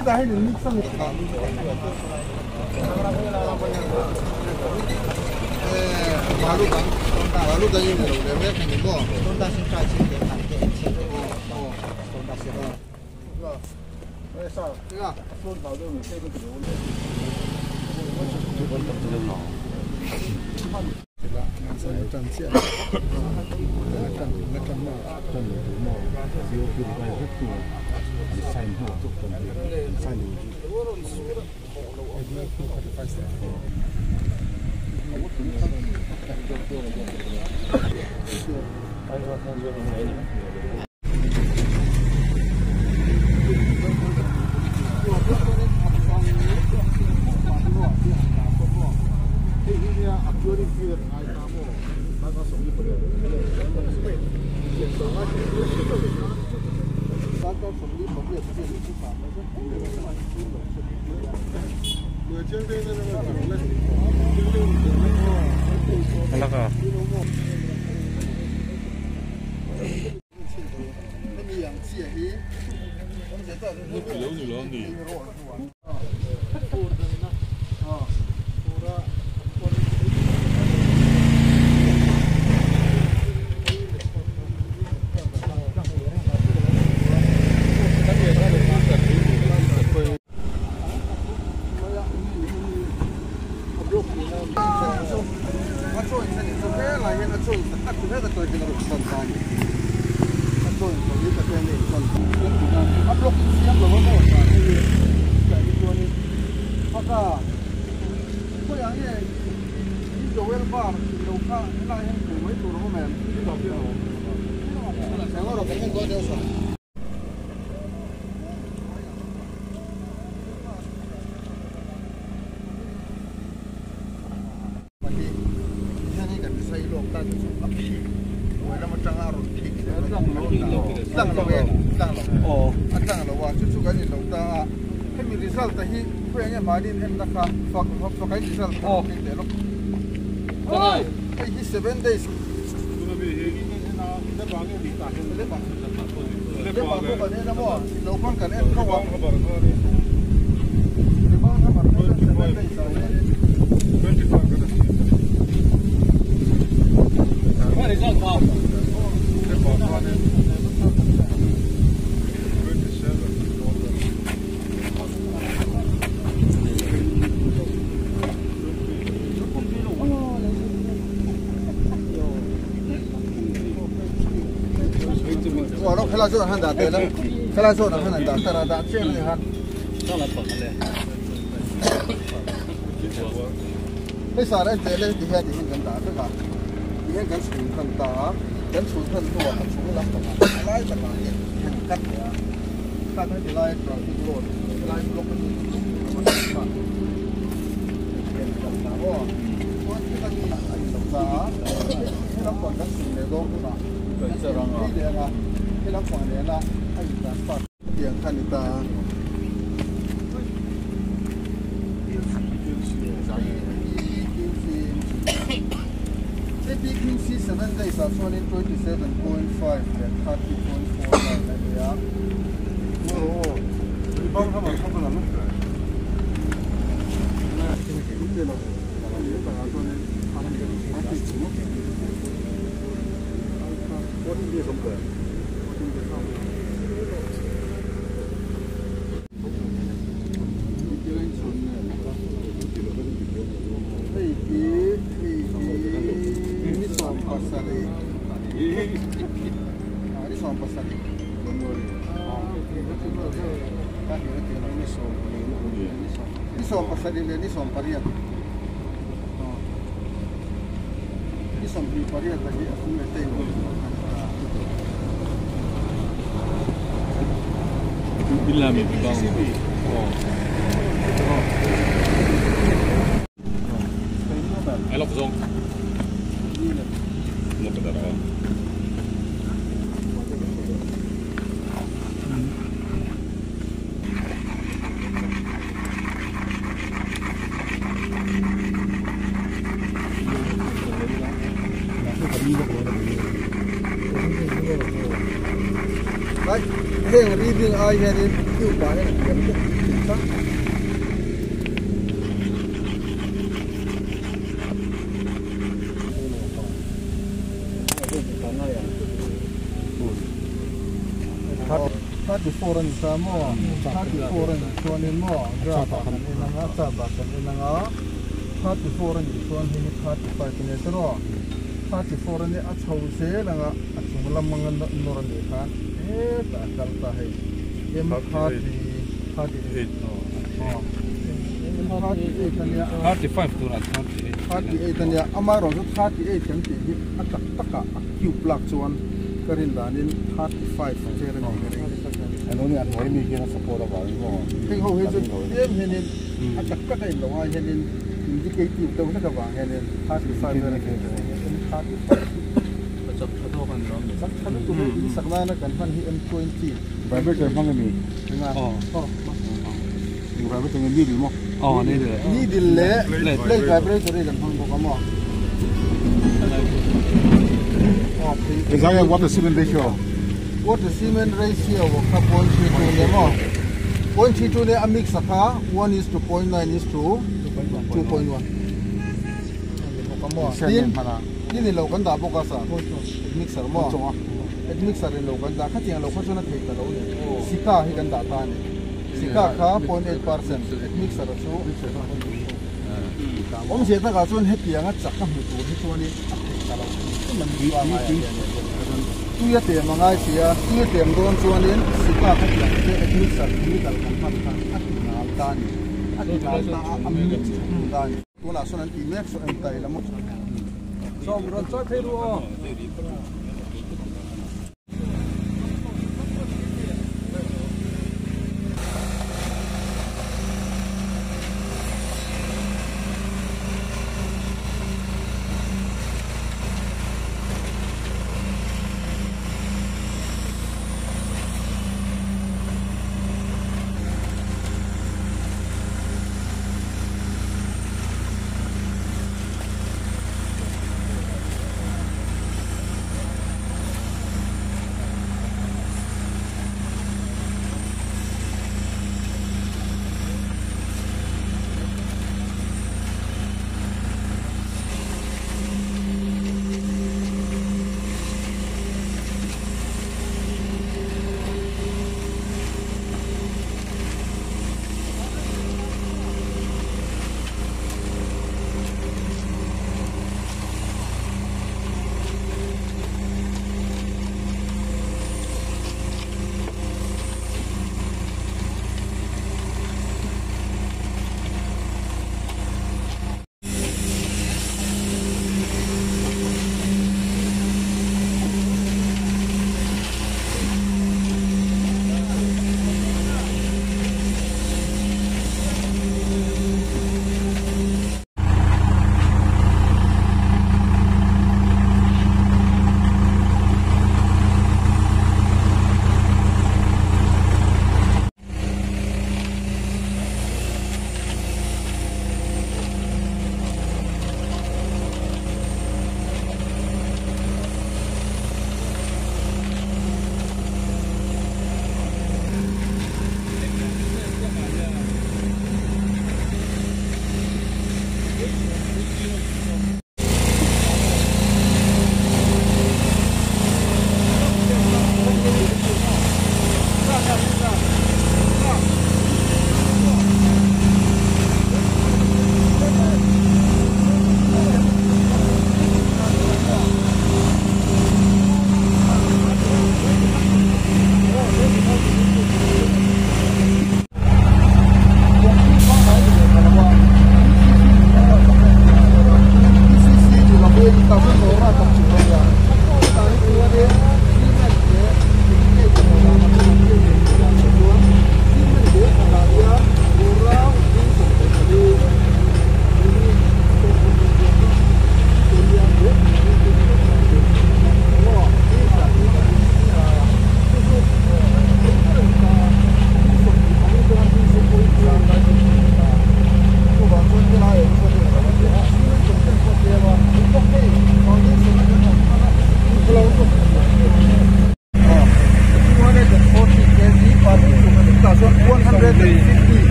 Dahil ini sangat baru dah ini dah mereka ni mo, tonda singkat singkat nanti tonda singkat. Sah, tengah, tonda tu ni saya betul. Tonda tu ni. Saya cantik. Nak mau, dia pilih baik betul. Desain tu, desain ni. Malaka. Marin em naka fakay result oh telo oh ay 7 days kuna be hegi na ida bange di ta le ba ko ba ne na mo lo kon kan en ko wa khabar le ba khabar ne 7 days 25 what result wow le ba ne khla so han da te la khla so na han da tara da chen ni han ta la pa le pe sa ra te le di ha di hin kan da ka di hin kan su kan da dan sultan tu akan sulam tangan lai tangan ni yang kat ya kat nanti lai traffic road lai blok ni apa yang kita tahu buat kita ni ai sa kita pun dah sudah dong tu nak sekarang ni dia nak kita pun dia nak ai dapat yang kan kita BQC 7 days are shown in 27.5 and 30.49 yeah. Oh, ibang naman sa pala no. Na, hindi lang. Hindi pa ako ni parang ganun. What is this over there? Ini somparia. Ini somparia tadi aku ngerti. Bila bang. Elok zong. Mau ke dalam. Heng reading I had it too by and the foreign samo, the foreign one in more, drop in an atabak in an hour, the foreign one in 35 minutes raw, the foreign at wholesale and at Sulamangan Noran. Kalta hai M 35 to 38 tanya amaro 38 kan ti atak taka cube block chuan karin danin 35 chereng ano ni an hoi mi kena support ba ngo thing ho he chu em henin atak ka dai lo ai henin indicative to na ka ba henin 35 na ke 35 Sakit tu ini sakna kan han hi M20. Berapa terpang ni? Oh. Berapa tengah middle mo? Oh, ni dia. Middle le. Play berapa tadi kan han bukan mo? Oh, Isaiah, what the cement ratio? What the cement ratio? What 0.32 ni mo? 0.32 ni a mix saka 1:0.9:2.1. Bukan mo. Ini lo kan dah buka sah, mixer mo, mixer ini lo kan dah, kan tiang lo kan cuma tiga lo ni, sika hikan data ni, sika kah 0.8%, mixer tu, om siapa kah cuma happy yang acak kan itu, itu ni, kalau itu menjual ayam, tu ya tiang mangai sia, tu ya tiang doan cuma ni, sika kan tiang, mixer ini kalau kan nal tani, nal tani, tu nak cuma nanti max entai lama. So, berontak hero.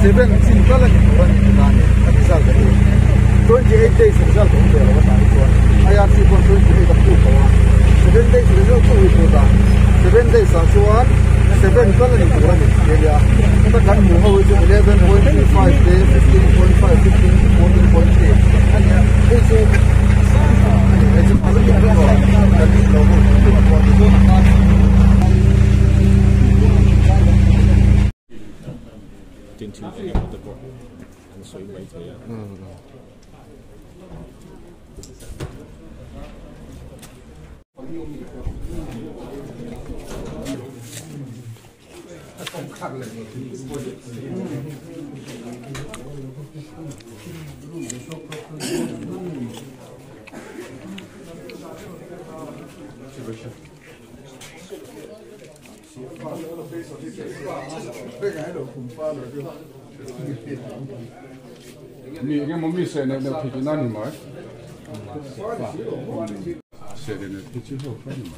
simple and result 28 days result IRC 28 7 days result 7 days 7 area. Kita kan mau 11.5 day, 15.5, 15, 14.8. Hanya itu進前嘅德國水位睇啊。Mikä mun missä ne piti nanimaan? Se ne piti nanimaan.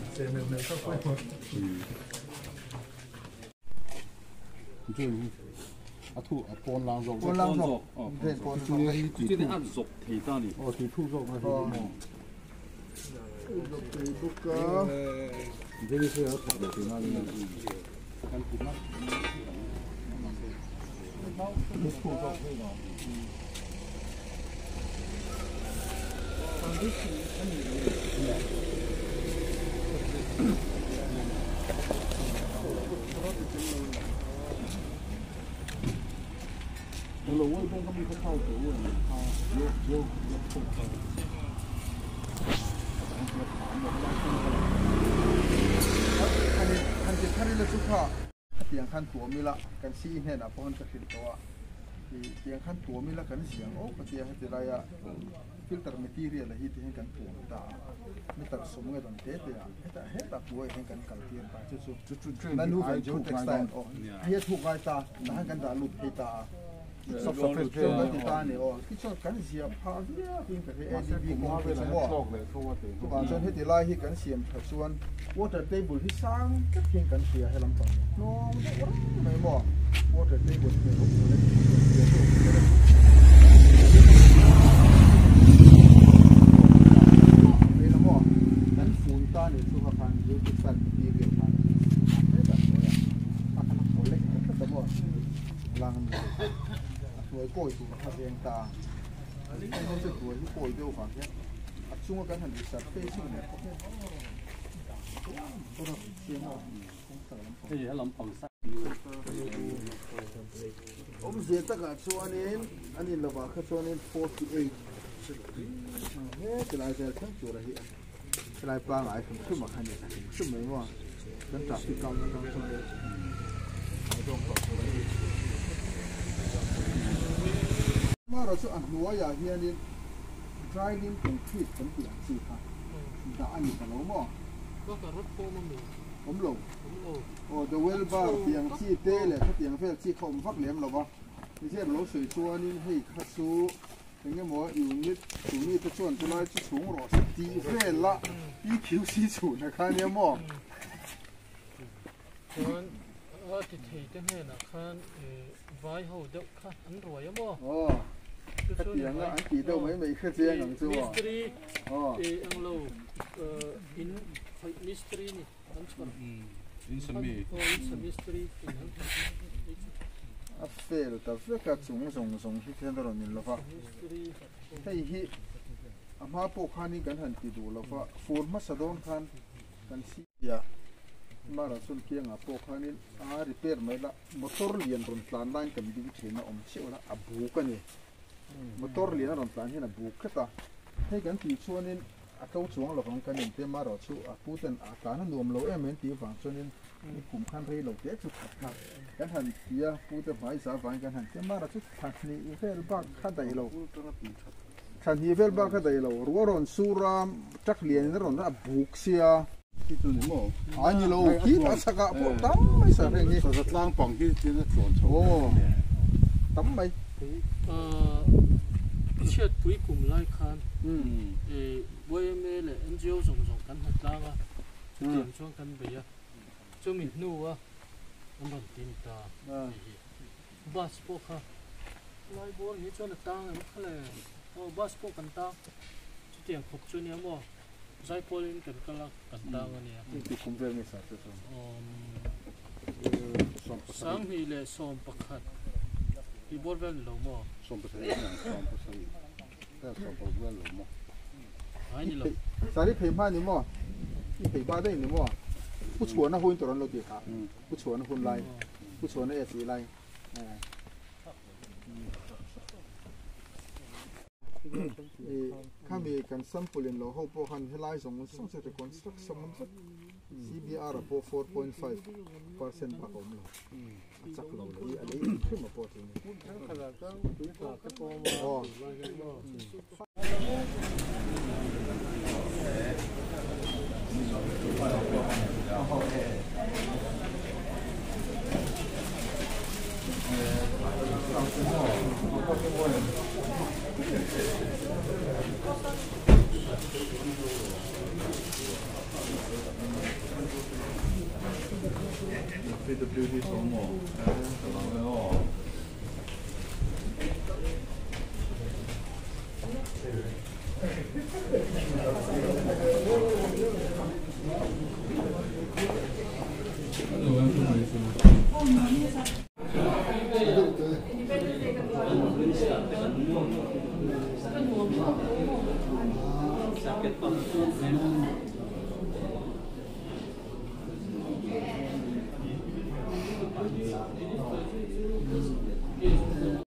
À thu à con lang rộng. Con lang rộng. Thế con chúng cái chỉ để ăn rộng thì ta đi. Thì thu rộng hay gì? Facebook. Thế thì sẽ học được tiếng Anh. Hello, what do you think about Kanil suka tiang kan tua mila kan si ini na pohon terkini tua tiang kan tua mila kan siang tiang hati raya filter material lah hiti kan tua ta meter semua dan tete ya heta tua kan kaltian pa cucu nanu kan jo textile ayat hukai ta nahan kan dalut heta software kan kita ni kita kan siap dia hingga ADB ko semua tu bangsan heti lai hi kan siam persuan water table hi sang kan hing kan sia helam pa no mai mo water table ni ko ni na mo kan fun ta ni tu kan jo textile material kan heta ya akan collect kan mo lang tuổi cội của các em ta, anh không biết tuổi cái cội đâu phải nhé, chung với cái hành vi sát phê chung này có thể, có được tiền nào, không sợ lắm. Cái gì lắm bằng sắt. Ông dễ tất cả cho anh là vào cái cho nên 48, cái này sẽ thắng chỗ này, cái này ba lại không cứ mặc hành gì, cứ mấy mà, vẫn trả tiền cao nó cao cho nên, không có chỗ này. Mà rồi số anh nuôi à hiện nay driving concrete vẫn bị ảnh hưởng ha, đã anh nhìn thấy nó mà, có cả rất khô mà mình, ống lồng, the well bar tiếng chi tê lệ, tiếng phèn chi không phát liếm là bao, thì thế lỗ sưởi chua nên hay khát số, những cái mỏ unit, unit cái chuẩn cái này chỉ xuống rồi, tí phèn là, EQ xí chuẩn là cái này mỏ. thì thế này là khan vai hậu đậu khan ăn rồi em mò. Cái tiếng là anh chỉ đâu mấy cái tiếng làm sao? Mystery, anh lâu in mystery này, anh chọn. In sami. In mystery. Fail, ta phải cả dùng khi thấy đó nhìn là phải. Thấy hi, mà bộ khan đi gần hẳn thì đủ là phải. Phun mất sao đông khan, gần xí ya. Mà là xuân kia ngã bộ khan đi, repair mấy là motor liền rồi plan line cầm đi chơi nó chịu là abu cái này. Motor liền rồi plan hiện là abu cái ta. Thấy gần thì cho nên câu xuống là còn cái niệm tên mà rồi chú abu tên cả nó nuông lâu em tí vàng cho nên cùng khan thấy lâu tết chút thật. Cái hẳn kia abu tên phải sao vàng cái hẳn tên mà rồi chút thật này phải bác khá đầy lâu. Thành hi vel ba ka dai lo ruaron sura tak lian na ron na buk sia cái chỗ này mỏ ani lo ki ta saka po tam mai sa reng hi sa tlang pang cái nó chuẩn chỗ tam mai chết cuối cùng lại khan với mẹ là NGO dùng cắn hạt lang à tiền cho cắn bể à cho mình nu à anh bằng tin ta bas po ha lai bor hi chon tang em khale o bus po kan ta tiang khop chu ni mo zai polin kan kala kan tang ani Itu kumvel ni sa tu. sang hi le som pakhat hi bor vel lo mo Som pasal yang som pasal. Dah som pasal lo. ai ni lo Sari phê ma ni mo. Ni phê ba đây ni mo. Pu chuan na huin toran lo ti kha. Pu chuan na hun lai. Pu chuan na si lai. Kami kan sampulin lo ho po kan helai song song se construction mo CBR po 4.5% pa om lo. Chak lo lo i ali khim ma po ti ni. kala ka tu ka ka po Oh. PWD 什么？什么哟？ Yes.